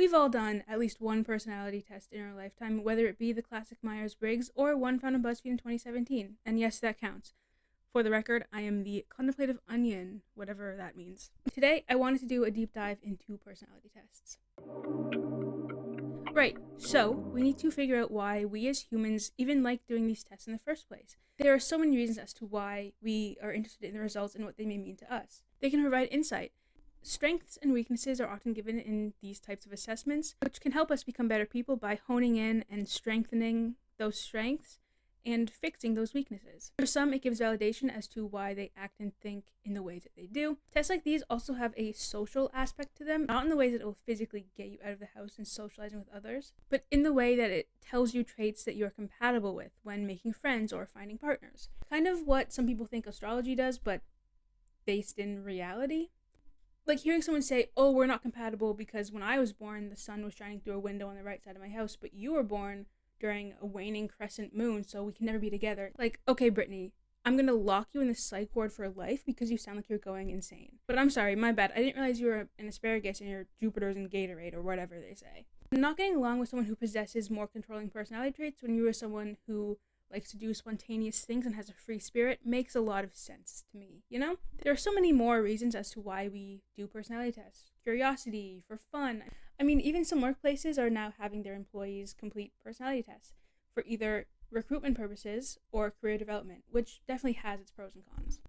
We've all done at least one personality test in our lifetime, whether it be the classic Myers-Briggs or one found on BuzzFeed in 2017. And yes, that counts. For the record, I am the contemplative onion, whatever that means. Today, I wanted to do a deep dive into personality tests. Right, so we need to figure out why we as humans even like doing these tests in the first place. There are so many reasons as to why we are interested in the results and what they may mean to us. They can provide insight. Strengths and weaknesses are often given in these types of assessments, which can help us become better people by honing in and strengthening those strengths and fixing those weaknesses. For some, it gives validation as to why they act and think in the ways that they do. Tests like these also have a social aspect to them, not in the ways that it will physically get you out of the house and socializing with others, but in the way that it tells you traits that you are compatible with when making friends or finding partners. Kind of what some people think astrology does, but based in reality. Like hearing someone say, oh, we're not compatible because when I was born, the sun was shining through a window on the right side of my house, but you were born during a waning crescent moon, so we can never be together. Like, okay, Brittany, I'm gonna lock you in the psych ward for life because you sound like you're going insane. But I'm sorry, my bad. I didn't realize you were an asparagus and your Jupiter's in Gatorade or whatever they say. Not getting along with someone who possesses more controlling personality traits when you are someone who likes to do spontaneous things and has a free spirit makes a lot of sense to me, you know? There are so many more reasons as to why we do personality tests. Curiosity, for fun. I mean, even some workplaces are now having their employees complete personality tests for either recruitment purposes or career development, which definitely has its pros and cons.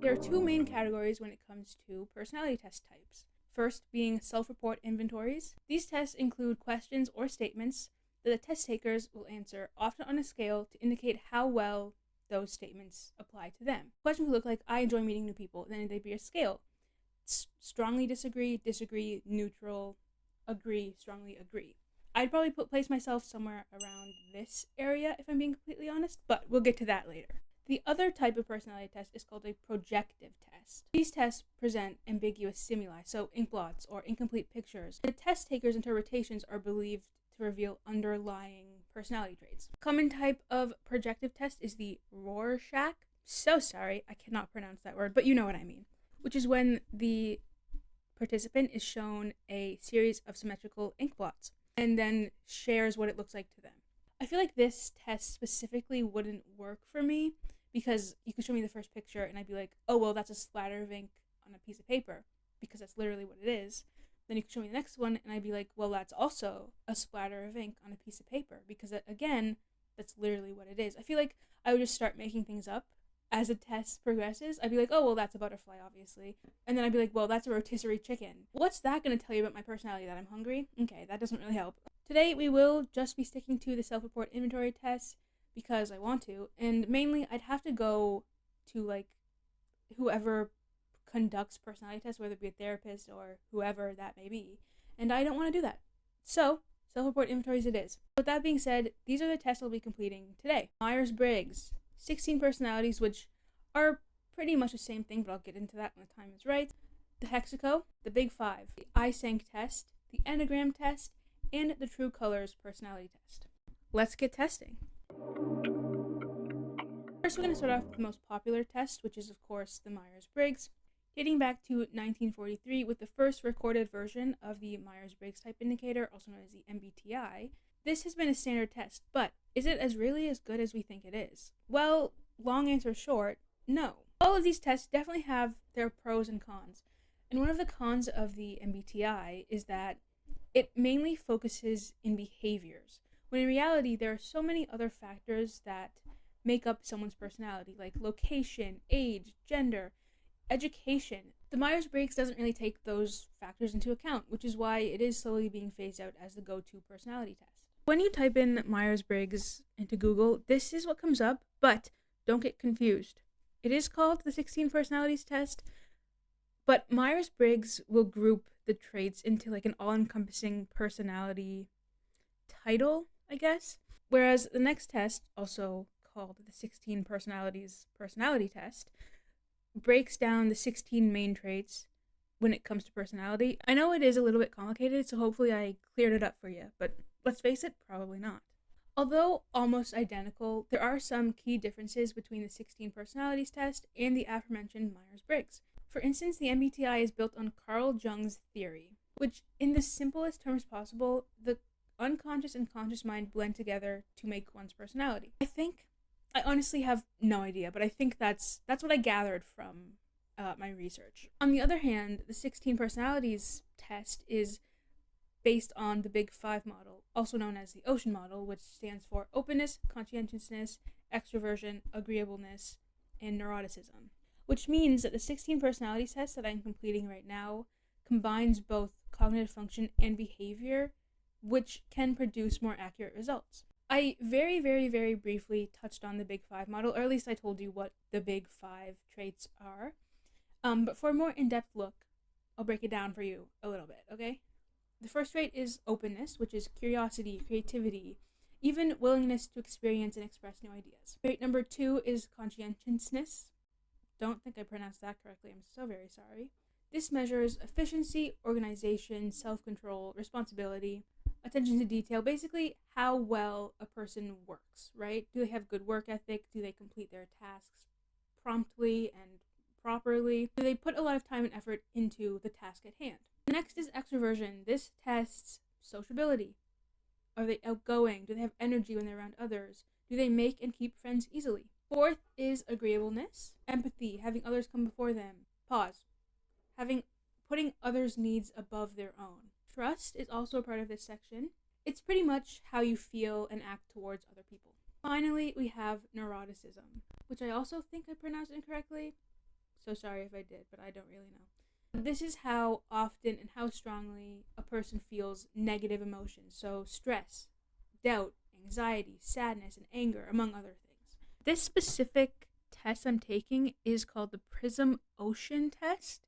There are two main categories when it comes to personality test types. First being self-report inventories. These tests include questions or statements that the test takers will answer, often on a scale to indicate how well those statements apply to them. The question could look like, I enjoy meeting new people, then there'd be a scale. Strongly disagree, disagree, neutral, agree, strongly agree. I'd probably place myself somewhere around this area if I'm being completely honest, but we'll get to that later. The other type of personality test is called a projective test. These tests present ambiguous stimuli, so ink blots or incomplete pictures. The test taker's interpretations are believed to reveal underlying personality traits. A common type of projective test is the Rorschach. So sorry, I cannot pronounce that word, but you know what I mean. Which is when the participant is shown a series of symmetrical ink blots and then shares what it looks like to them. I feel like this test specifically wouldn't work for me because you could show me the first picture and I'd be like, oh, well, that's a splatter of ink on a piece of paper because that's literally what it is. Then you could show me the next one and I'd be like, well, that's also a splatter of ink on a piece of paper because, again, that's literally what it is. I feel like I would just start making things up as a test progresses. I'd be like, oh, well, that's a butterfly, obviously. And then I'd be like, well, that's a rotisserie chicken. What's that going to tell you about my personality? That I'm hungry? Okay, that doesn't really help. Today, we will just be sticking to the self-report inventory test because I want to. And mainly, I'd have to go to, like, whoever conducts personality tests, whether it be a therapist or whoever that may be. And I don't want to do that. So, self-report inventories it is. With that being said, these are the tests I'll be completing today. Myers-Briggs. 16 personalities, which are pretty much the same thing, but I'll get into that when the time is right. The HEXACO, the Big Five, the Eysenck test, the Enneagram test, and the True Colors personality test. Let's get testing. First, we're going to start off with the most popular test, which is, of course, the Myers-Briggs, dating back to 1943 with the first recorded version of the Myers-Briggs type indicator, also known as the MBTI. This has been a standard test, but is it really as good as we think it is? Well, long answer short, no. All of these tests definitely have their pros and cons. And one of the cons of the MBTI is that it mainly focuses in behaviors, when in reality there are so many other factors that make up someone's personality, like location, age, gender, education. The Myers-Briggs doesn't really take those factors into account, which is why it is slowly being phased out as the go-to personality test. When you type in Myers-Briggs into Google, this is what comes up, but don't get confused. It is called the 16 personalities test, but Myers-Briggs will group the traits into like an all-encompassing personality title, I guess. Whereas the next test, also called the 16 personalities personality test, breaks down the 16 main traits when it comes to personality. I know it is a little bit complicated, so hopefully I cleared it up for you, but let's face it, probably not. Although almost identical, there are some key differences between the 16 personalities test and the aforementioned Myers-Briggs. For instance, the MBTI is built on Carl Jung's theory, which in the simplest terms possible, the unconscious and conscious mind blend together to make one's personality. I honestly have no idea, but I think that's what I gathered from my research. On the other hand, the 16 personalities test is based on the Big Five model, also known as the Ocean model, which stands for openness, conscientiousness, extroversion, agreeableness, and neuroticism. Which means that the 16 personality test that I'm completing right now combines both cognitive function and behavior, which can produce more accurate results. I very, very, very briefly touched on the Big Five model, or at least I told you what the Big Five traits are. But for a more in-depth look, I'll break it down for you a little bit, okay? The first trait is openness, which is curiosity, creativity, even willingness to experience and express new ideas. Trait number 2 is conscientiousness. Don't think I pronounced that correctly. I'm so very sorry. This measures efficiency, organization, self-control, responsibility, attention to detail, basically how well a person works, right? Do they have good work ethic? Do they complete their tasks promptly and properly? Do they put a lot of time and effort into the task at hand? Next is extroversion. This tests sociability. Are they outgoing? Do they have energy when they're around others? Do they make and keep friends easily? Fourth is agreeableness. Empathy, having others come before them. Pause. Putting others' needs above their own. Trust is also a part of this section. It's pretty much how you feel and act towards other people. Finally, we have neuroticism, which I also think I pronounced incorrectly. So sorry if I did, but I don't really know. This is how often and how strongly a person feels negative emotions, so stress, doubt, anxiety, sadness, and anger, among other things. This specific test I'm taking is called the Prism Ocean test.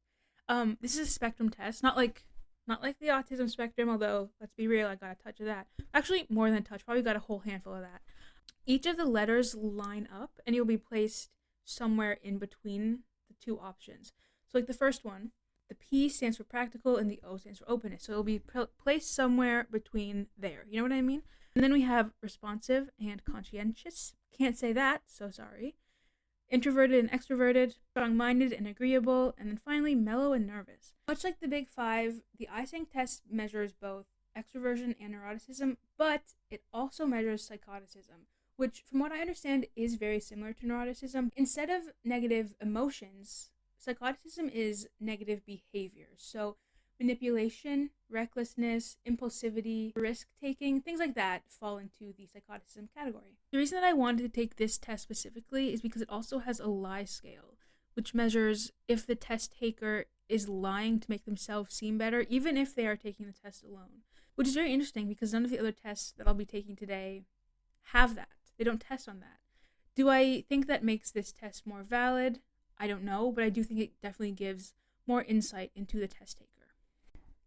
This is a spectrum test, not like the autism spectrum, although let's be real, I got a touch of that. Actually, more than a touch, probably got a whole handful of that. Each of the letters line up, and you'll be placed somewhere in between the two options. So like the first one, the P stands for practical and the O stands for openness. So it'll be placed somewhere between there. You know what I mean? And then we have responsive and conscientious. Can't say that, so sorry. Introverted and extroverted, strong-minded and agreeable, and then finally mellow and nervous. Much like the Big Five, the Eysenck test measures both extroversion and neuroticism, but it also measures psychoticism, which from what I understand is very similar to neuroticism. Instead of negative emotions, psychoticism is negative behaviors. So manipulation, recklessness, impulsivity, risk-taking, things like that fall into the psychoticism category. The reason that I wanted to take this test specifically is because it also has a lie scale, which measures if the test taker is lying to make themselves seem better, even if they are taking the test alone. Which is very interesting because none of the other tests that I'll be taking today have that. They don't test on that. Do I think that makes this test more valid? I don't know, but I do think it definitely gives more insight into the test taker.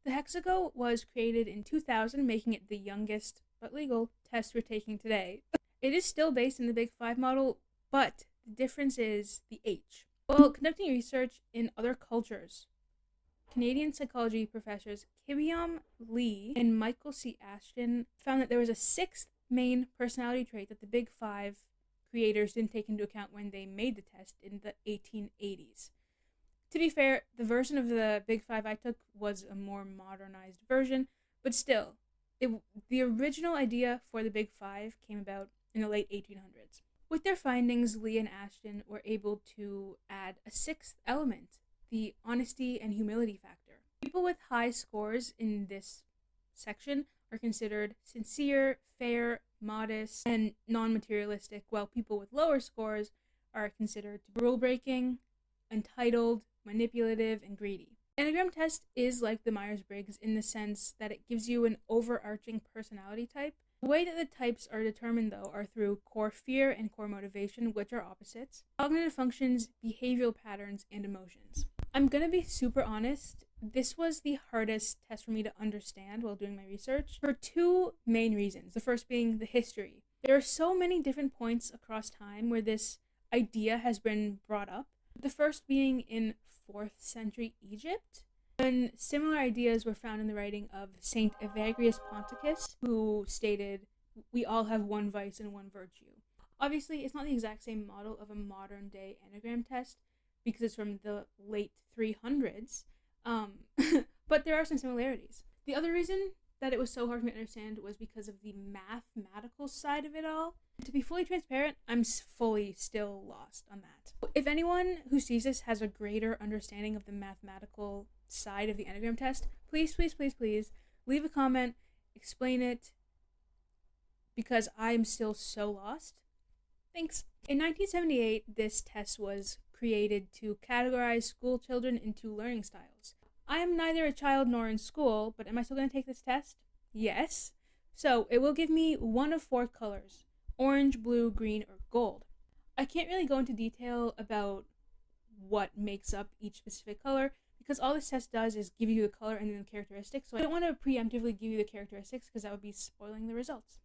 The HEXACO was created in 2000, making it the youngest, but legal, test we're taking today. It is still based in the Big Five model, but the difference is the H. While conducting research in other cultures, Canadian psychology professors Kibyom Lee and Michael C. Ashton found that there was a sixth main personality trait that the Big Five creators didn't take into account when they made the test in the 1880s. To be fair, the version of the Big Five I took was a more modernized version, but still, the original idea for the Big Five came about in the late 1800s. With their findings, Lee and Ashton were able to add a sixth element, the honesty and humility factor. People with high scores in this section are considered sincere, fair, modest, and non-materialistic, while people with lower scores are considered rule-breaking, entitled, manipulative, and greedy. Enneagram test is like the Myers-Briggs in the sense that it gives you an overarching personality type. The way that the types are determined, though, are through core fear and core motivation, which are opposites, cognitive functions, behavioral patterns, and emotions. I'm gonna be super honest, this was the hardest test for me to understand while doing my research for two main reasons. The first being the history. There are so many different points across time where this idea has been brought up. The first being in 4th century Egypt, when similar ideas were found in the writing of Saint Evagrius Ponticus, who stated, "We all have one vice and one virtue." Obviously, it's not the exact same model of a modern-day Enneagram test, because it's from the late 300s, but there are some similarities. The other reason that it was so hard for me to understand was because of the mathematical side of it all. To be fully transparent, I'm fully still lost on that. If anyone who sees this has a greater understanding of the mathematical side of the Enneagram test, please leave a comment, explain it, because I'm still so lost. Thanks. In 1978, this test was created to categorize school children into learning styles. I am neither a child nor in school, but am I still going to take this test? Yes. So it will give me one of 4 colors: orange, blue, green, or gold. I can't really go into detail about what makes up each specific color because all this test does is give you the color and then the characteristics. So I don't want to preemptively give you the characteristics because that would be spoiling the results.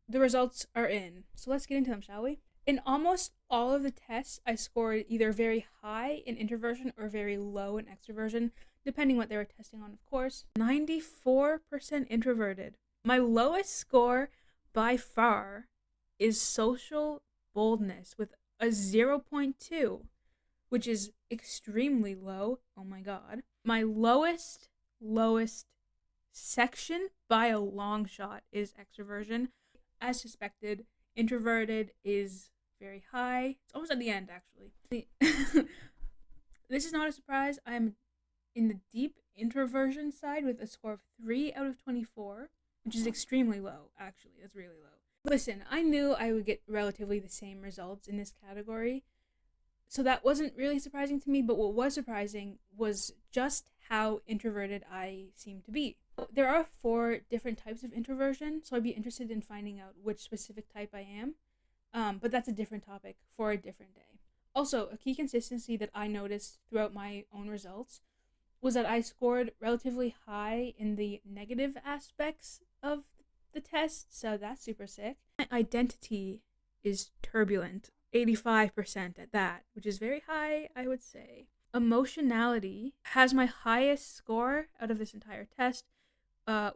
The results are in, so let's get into them, shall we? In almost all of the tests, I scored either very high in introversion or very low in extroversion, depending what they were testing on, of course. 94% introverted. My lowest score by far is social boldness with a 0.2, which is extremely low. Oh my god. My lowest section by a long shot is extroversion. As suspected, introverted is very high. It's almost at the end, actually. This is not a surprise. I'm in the deep introversion side with a score of 3 out of 24, which is extremely low, actually. That's really low. Listen, I knew I would get relatively the same results in this category, so that wasn't really surprising to me, but what was surprising was just how introverted I seem to be. There are 4 different types of introversion, so I'd be interested in finding out which specific type I am, but that's a different topic for a different day. Also, a key consistency that I noticed throughout my own results was that I scored relatively high in the negative aspects of the test, so that's super sick. My identity is turbulent, 85% at that, which is very high, I would say. Emotionality has my highest score out of this entire test,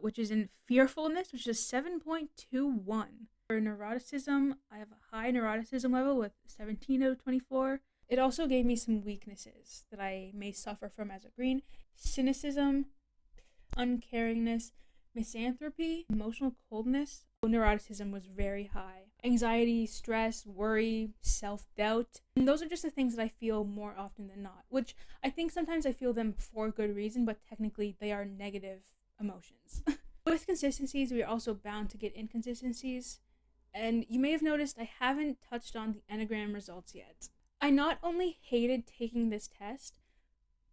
which is in fearfulness, which is 7.21. For neuroticism, I have a high neuroticism level with 17 out of 24. It also gave me some weaknesses that I may suffer from as a green: cynicism, uncaringness, misanthropy, emotional coldness. Neuroticism was very high. Anxiety, stress, worry, self-doubt. And those are just the things that I feel more often than not, which I think sometimes I feel them for good reason, but technically they are negative emotions. With consistencies, we are also bound to get inconsistencies. And you may have noticed I haven't touched on the Enneagram results yet. I not only hated taking this test,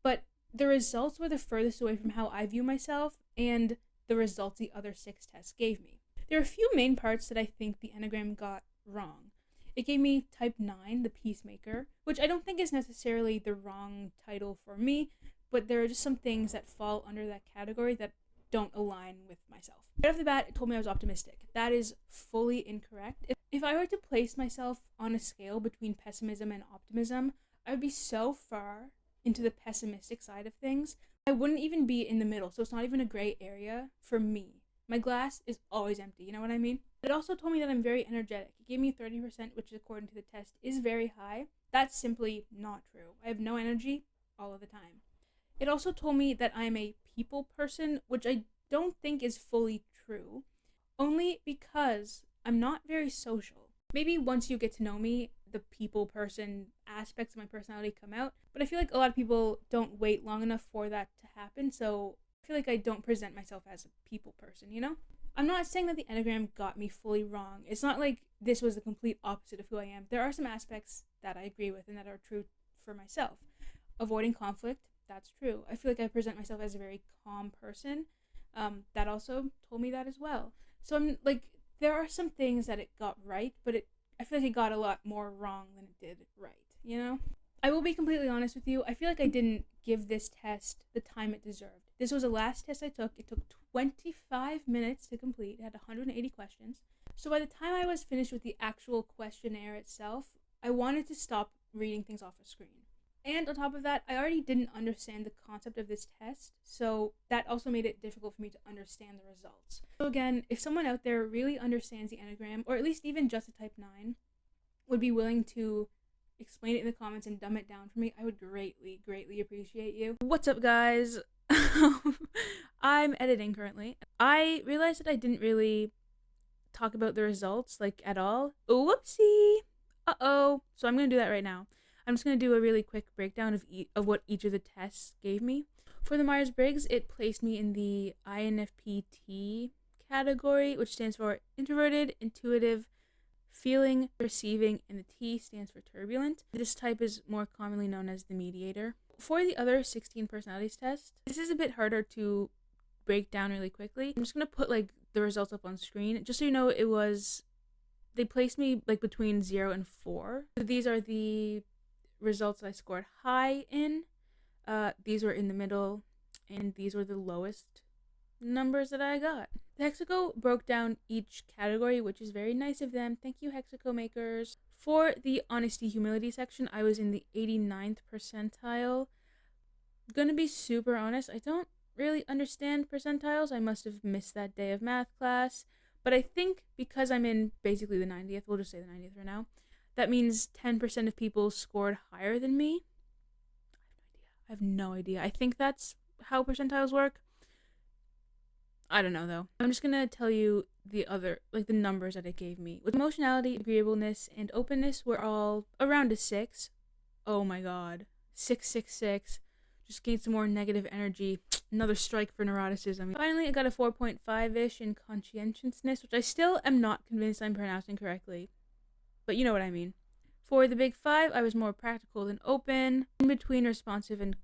but the results were the furthest away from how I view myself and the results the other 6 tests gave me. There are a few main parts that I think the Enneagram got wrong. It gave me type 9, the peacemaker, which I don't think is necessarily the wrong title for me, but there are just some things that fall under that category that don't align with myself. Right off the bat, it told me I was optimistic. That is fully incorrect. If I were to place myself on a scale between pessimism and optimism, I would be so far into the pessimistic side of things, I wouldn't even be in the middle, so it's not even a gray area for me. My glass is always empty, you know what I mean? It also told me that I'm very energetic. It gave me 30%, which according to the test is very high. That's simply not true. I have no energy all of the time. It also told me that I'm a people person, which I don't think is fully true, only because I'm not very social. Maybe once you get to know me, the people person aspects of my personality come out, but I feel like a lot of people don't wait long enough for that to happen, so I feel like I don't present myself as a people person, you know? I'm not saying that the Enneagram got me fully wrong. It's not like this was the complete opposite of who I am. There are some aspects that I agree with and that are true for myself. Avoiding conflict, that's true. I feel like I present myself as a very calm person. That also told me that as well. So I'm like, there are some things that it got right, but I feel like it got a lot more wrong than it did right, you know? I will be completely honest with you. I feel like I didn't give this test the time it deserved. This was the last test I took. It took 25 minutes to complete. It had 180 questions. So by the time I was finished with the actual questionnaire itself, I wanted to stop reading things off a screen. And on top of that, I already didn't understand the concept of this test, so that also made it difficult for me to understand the results. So again, if someone out there really understands the Enneagram, or at least even just a type 9, would be willing to explain it in the comments and dumb it down for me, I would greatly, greatly appreciate you. What's up, guys? I'm editing currently. I realized that I didn't really talk about the results, like, at all. Whoopsie! Uh-oh. So I'm going to do that right now. I'm just going to do a really quick breakdown of what each of the tests gave me. For the Myers-Briggs, it placed me in the INFPT category, which stands for introverted, intuitive, feeling, receiving, and the T stands for turbulent. This type is more commonly known as the mediator. For the other 16 personalities tests, this is a bit harder to break down really quickly. I'm just going to put like the results up on screen. Just so you know, they placed me like between 0 and 4. So these are the results I scored high in. These were in the middle, and these were the lowest numbers that I got. The HEXACO broke down each category, which is very nice of them. Thank you, HEXACO makers. For the honesty humility section, I was in the 89th percentile. Gonna be super honest, I don't really understand percentiles. I must have missed that day of math class. But I think because I'm in basically the 90th, we'll just say the 90th for now, that means 10% of people scored higher than me. I have no idea. I think that's how percentiles work. I don't know, though. I'm just gonna tell you the numbers that it gave me. With emotionality, agreeableness, and openness were all around a 6. Oh my god. 666. Just gained some more negative energy. Another strike for neuroticism. Finally, I got a 4.5-ish in conscientiousness, which I still am not convinced I'm pronouncing correctly. But you know what I mean. For the big 5, I was more practical than open, in between responsive and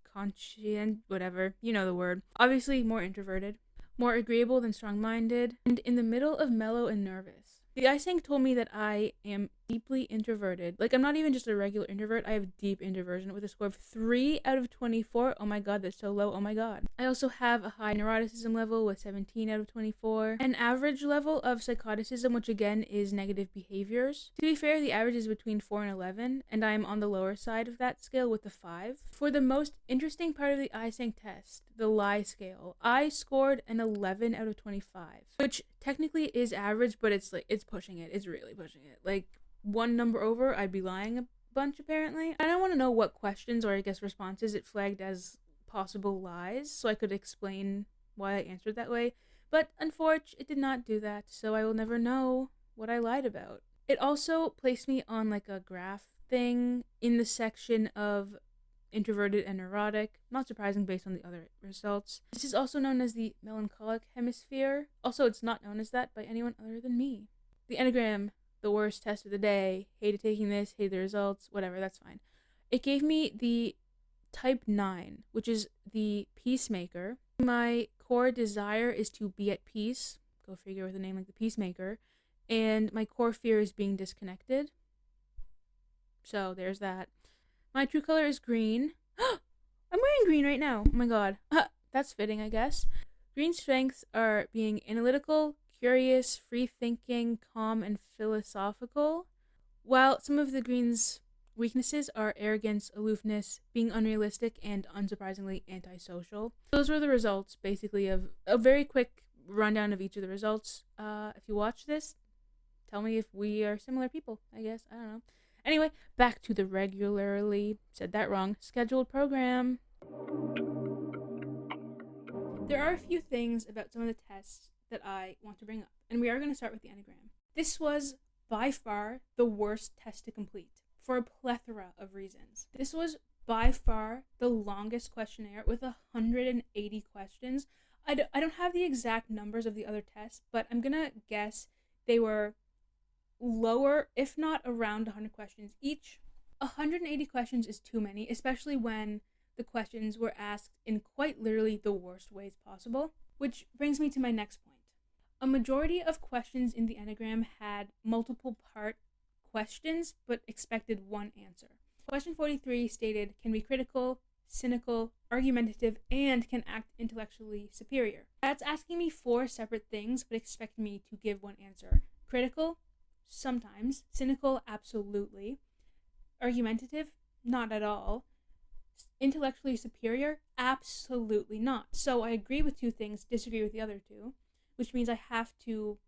whatever, you know the word. Obviously, more introverted, more agreeable than strong-minded, and in the middle of mellow and nervous. The Eysenck told me that I am deeply introverted. Like, I'm not even just a regular introvert, I have deep introversion with a score of 3 out of 24. Oh my god, that's so low. Oh my god. I also have a high neuroticism level with 17 out of 24. An average level of psychoticism, which again is negative behaviors. To be fair, the average is between 4 and 11, and I am on the lower side of that scale with a 5. For the most interesting part of the Eysenck test, the lie scale, I scored an 11 out of 25, which technically is average, but it's pushing it. It's really pushing it. Like, one number over, I'd be lying a bunch, apparently. I don't want to know what questions, or I guess responses, it flagged as possible lies, so I could explain why I answered that way. But unfortunately, it did not do that, so I will never know what I lied about. It also placed me on like a graph thing in the section of introverted and neurotic, not surprising based on the other results. This is also known as the melancholic hemisphere. Also, it's not known as that by anyone other than me. The Enneagram, the worst test of the day. Hated taking this, hated the results, whatever, that's fine. It gave me the type 9, which is the peacemaker. My core desire is to be at peace. Go figure with a name like the peacemaker. And my core fear is being disconnected. So there's that. My true color is green. I'm wearing green right now. Oh my god. That's fitting, I guess. Green strengths are being analytical, curious, free-thinking, calm, and philosophical. While some of the green's weaknesses are arrogance, aloofness, being unrealistic, and unsurprisingly antisocial. Those were the results, basically, of a very quick rundown of each of the results. If you watch this, tell me if we are similar people, I guess. I don't know. Anyway, back to the scheduled program. There are a few things about some of the tests that I want to bring up, and we are going to start with the Enneagram. This was by far the worst test to complete, for a plethora of reasons. This was by far the longest questionnaire with 180 questions. I don't have the exact numbers of the other tests, but I'm going to guess they were lower, if not around 100 questions each. 180 questions is too many, especially when the questions were asked in quite literally the worst ways possible. Which brings me to my next point. A majority of questions in the Enneagram had multiple part questions, but expected one answer. Question 43 stated, can be critical, cynical, argumentative, and can act intellectually superior. That's asking me 4 separate things, but expect me to give one answer. Critical? Sometimes. Cynical? Absolutely. Argumentative? Not at all. Intellectually superior? Absolutely not. So I agree with 2 things, disagree with the other 2, which means I have to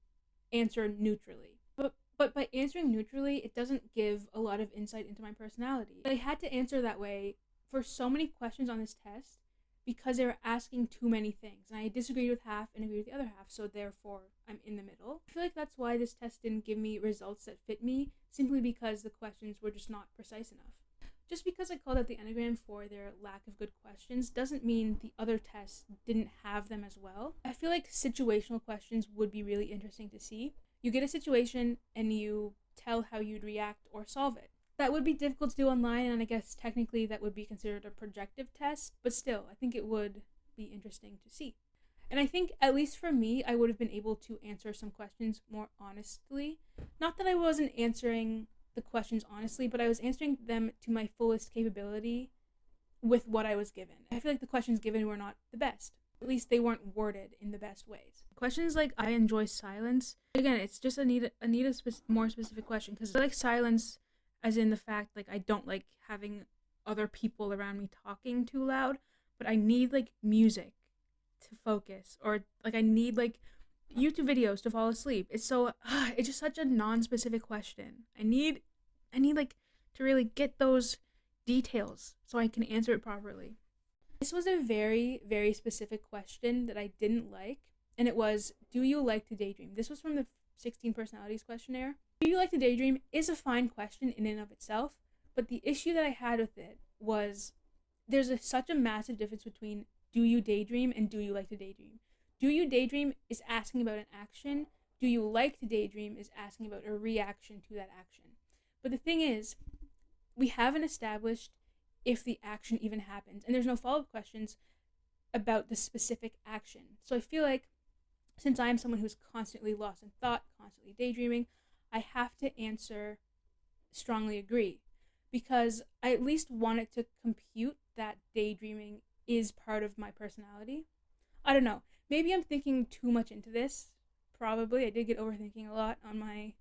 answer neutrally. But But by answering neutrally, it doesn't give a lot of insight into my personality. I had to answer that way for so many questions on this test because they were asking too many things. And I disagreed with half and agreed with the other half, so therefore I'm in the middle. I feel like that's why this test didn't give me results that fit me, simply because the questions were just not precise enough. Just because I called out the Enneagram for their lack of good questions doesn't mean the other tests didn't have them as well. I feel like situational questions would be really interesting to see. You get a situation and you tell how you'd react or solve it. That would be difficult to do online, and I guess technically that would be considered a projective test, but still, I think it would be interesting to see. And I think, at least for me, I would have been able to answer some questions more honestly. Not that I wasn't answering the questions honestly, but I was answering them to my fullest capability with what I was given. I feel like the questions given were not the best. At least they weren't worded in the best ways. Questions like I enjoy silence. Again, it's just I need a more specific question, because I like silence as in the fact like I don't like having other people around me talking too loud, but I need like music to focus, or like I need like YouTube videos to fall asleep. It's just such a non-specific question. I need like to really get those details so I can answer it properly. This was a very, very specific question that I didn't like, and it was, do you like to daydream? This was from the 16 personalities questionnaire. Do you like to daydream is a fine question in and of itself, but the issue that I had with it was there's such a massive difference between do you daydream and do you like to daydream. Do you daydream is asking about an action. Do you like to daydream is asking about a reaction to that action. But the thing is, we haven't established if the action even happens, and there's no follow-up questions about the specific action. So I feel like since I am someone who's constantly lost in thought, constantly daydreaming, I have to answer strongly agree, because I at least want it to compute that daydreaming is part of my personality. I don't know. Maybe I'm thinking too much into this. Probably. I did get overthinking a lot on my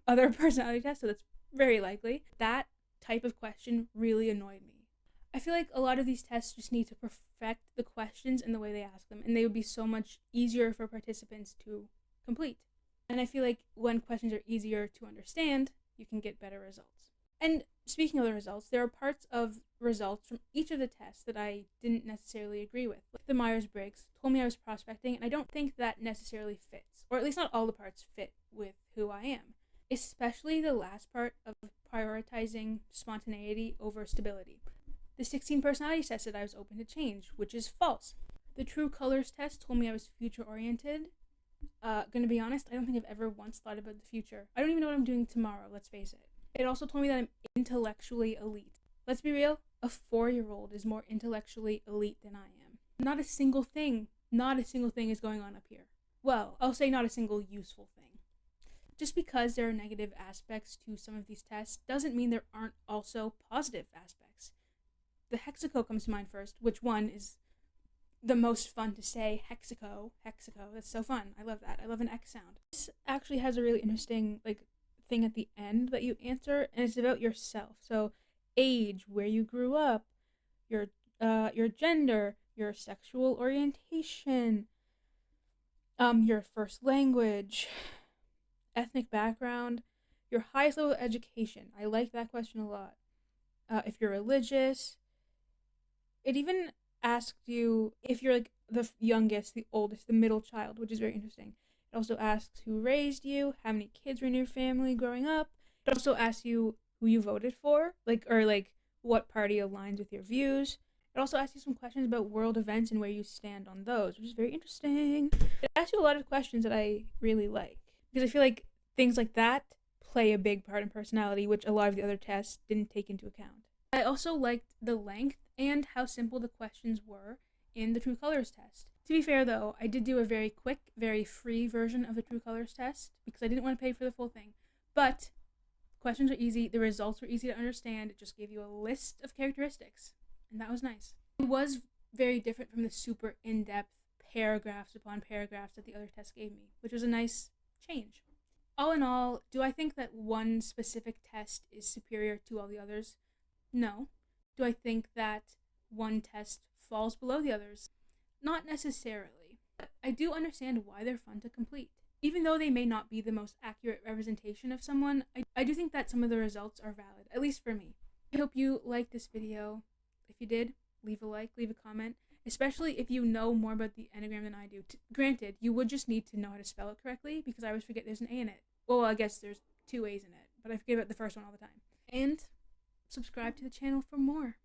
other personality test, so that's very likely. That type of question really annoyed me. I feel like a lot of these tests just need to perfect the questions and the way they ask them, and they would be so much easier for participants to complete. And I feel like when questions are easier to understand, you can get better results. And speaking of the results, there are parts of results from each of the tests that I didn't necessarily agree with. Like the Myers-Briggs told me I was prospecting, and I don't think that necessarily fits, or at least not all the parts fit with who I am. Especially the last part of prioritizing spontaneity over stability. The 16 personalities test said I was open to change, which is false. The True Colors test told me I was future-oriented. Gonna be honest, I don't think I've ever once thought about the future. I don't even know what I'm doing tomorrow, let's face it. It also told me that I'm intellectually elite. Let's be real, a 4-year-old is more intellectually elite than I am. Not a single thing is going on up here. Well, I'll say not a single useful thing. Just because there are negative aspects to some of these tests doesn't mean there aren't also positive aspects. The HEXACO comes to mind first, which one is the most fun to say. HEXACO, that's so fun. I love that. I love an X sound. This actually has a really interesting thing at the end that you answer, and it's about yourself. So age, where you grew up, your gender, your sexual orientation, your first language, ethnic background, your highest level of education. I like that question a lot. If you're religious. It even asked you if you're the youngest, the oldest, the middle child, which is very interesting. It also asks who raised you, how many kids were in your family growing up. It also asks you who you voted for, or what party aligns with your views. It also asks you some questions about world events and where you stand on those, which is very interesting. It asks you a lot of questions that I really like, because I feel like things like that play a big part in personality, which a lot of the other tests didn't take into account. I also liked the length and how simple the questions were in the True Colors test. To be fair though, I did do a very quick, very free version of the True Colors test because I didn't want to pay for the full thing. But questions are easy, the results were easy to understand, it just gave you a list of characteristics, and that was nice. It was very different from the super in-depth paragraphs upon paragraphs that the other tests gave me, which was a nice change. All in all, do I think that one specific test is superior to all the others? No. Do I think that one test falls below the others? Not necessarily. But I do understand why they're fun to complete. Even though they may not be the most accurate representation of someone, I do think that some of the results are valid, at least for me. I hope you liked this video. If you did, leave a like, leave a comment, especially if you know more about the Enneagram than I do. Granted, you would just need to know how to spell it correctly, because I always forget there's an A in it. Well, I guess there's 2 A's in it, but I forget about the first one all the time. And subscribe to the channel for more.